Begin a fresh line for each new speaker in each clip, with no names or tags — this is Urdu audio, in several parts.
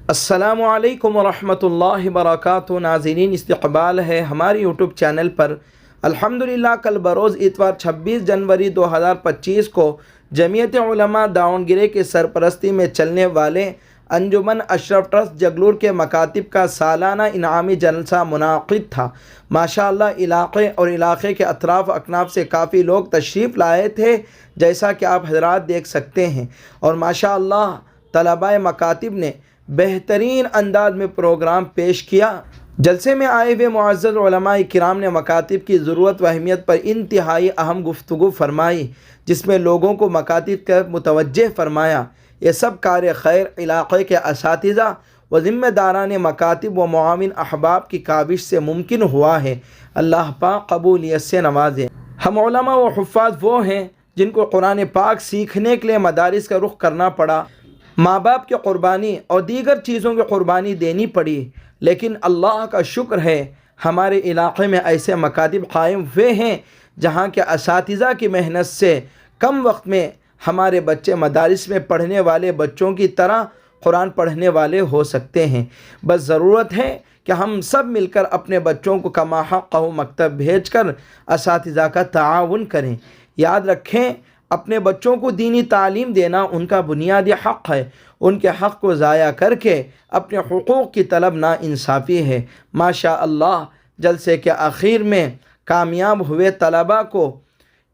السلام علیکم ورحمۃ اللہ وبرکاتہ۔ ناظرین، استقبال ہے ہماری یوٹیوب چینل پر۔ الحمدللہ کل بروز اتوار 26 جنوری 2025 کو جمعیت علماء داونگیرے کی سرپرستی میں چلنے والے انجمن اشرف ٹرسٹ جگلور کے مکاتب کا سالانہ انعامی جلسہ منعقد تھا۔ ماشاءاللہ علاقے اور علاقے کے اطراف اکناف سے کافی لوگ تشریف لائے تھے، جیسا کہ آپ حضرات دیکھ سکتے ہیں، اور ماشاءاللہ طلباء مکاتب نے بہترین انداز میں پروگرام پیش کیا۔ جلسے میں آئے ہوئے معزز علماء کرام نے مکاتب کی ضرورت و اہمیت پر انتہائی اہم گفتگو فرمائی، جس میں لوگوں کو مکاتب کا متوجہ فرمایا۔ یہ سب کار خیر علاقے کے اساتذہ و ذمہ داران مکاتب و معاون احباب کی کاوش سے ممکن ہوا ہے۔ اللہ پاک قبولیت سے نوازے۔ ہم علماء و حفاظ وہ ہیں جن کو قرآن پاک سیکھنے کے لیے مدارس کا رخ کرنا پڑا، ماں باپ کی قربانی اور دیگر چیزوں کی قربانی دینی پڑی، لیکن اللہ کا شکر ہے ہمارے علاقے میں ایسے مکاتب قائم ہوئے ہیں جہاں کے اساتذہ کی محنت سے کم وقت میں ہمارے بچے مدارس میں پڑھنے والے بچوں کی طرح قرآن پڑھنے والے ہو سکتے ہیں۔ بس ضرورت ہے کہ ہم سب مل کر اپنے بچوں کو کما حق مکتب بھیج کر اساتذہ کا تعاون کریں۔ یاد رکھیں، اپنے بچوں کو دینی تعلیم دینا ان کا بنیادی حق ہے۔ ان کے حق کو ضائع کر کے اپنے حقوق کی طلب ناانصافی ہے۔ ماشاء اللہ جلسے کے آخر میں کامیاب ہوئے طلباء کو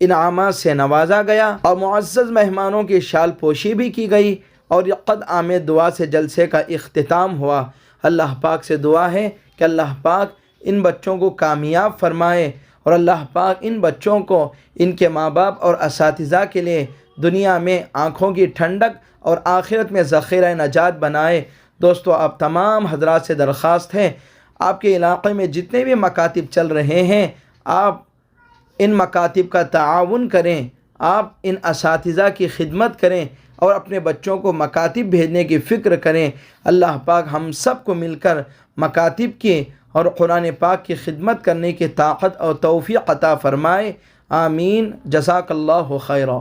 انعامات سے نوازا گیا اور معزز مہمانوں کی شال پوشی بھی کی گئی، اور قد آمد دعا سے جلسے کا اختتام ہوا۔ اللہ پاک سے دعا ہے کہ اللہ پاک ان بچوں کو کامیاب فرمائے، اور اللہ پاک ان بچوں کو ان کے ماں باپ اور اساتذہ کے لیے دنیا میں آنکھوں کی ٹھنڈک اور آخرت میں ذخیرہ نجات بنائے۔ دوستو، آپ تمام حضرات سے درخواست ہے، آپ کے علاقے میں جتنے بھی مکاتب چل رہے ہیں، آپ ان مکاتب کا تعاون کریں، آپ ان اساتذہ کی خدمت کریں اور اپنے بچوں کو مکاتب بھیجنے کی فکر کریں۔ اللہ پاک ہم سب کو مل کر مکاتب کی اور قرآن پاک کی خدمت کرنے کی طاقت اور توفیق عطا فرمائے۔ آمین۔ جزاک اللہ خیرا۔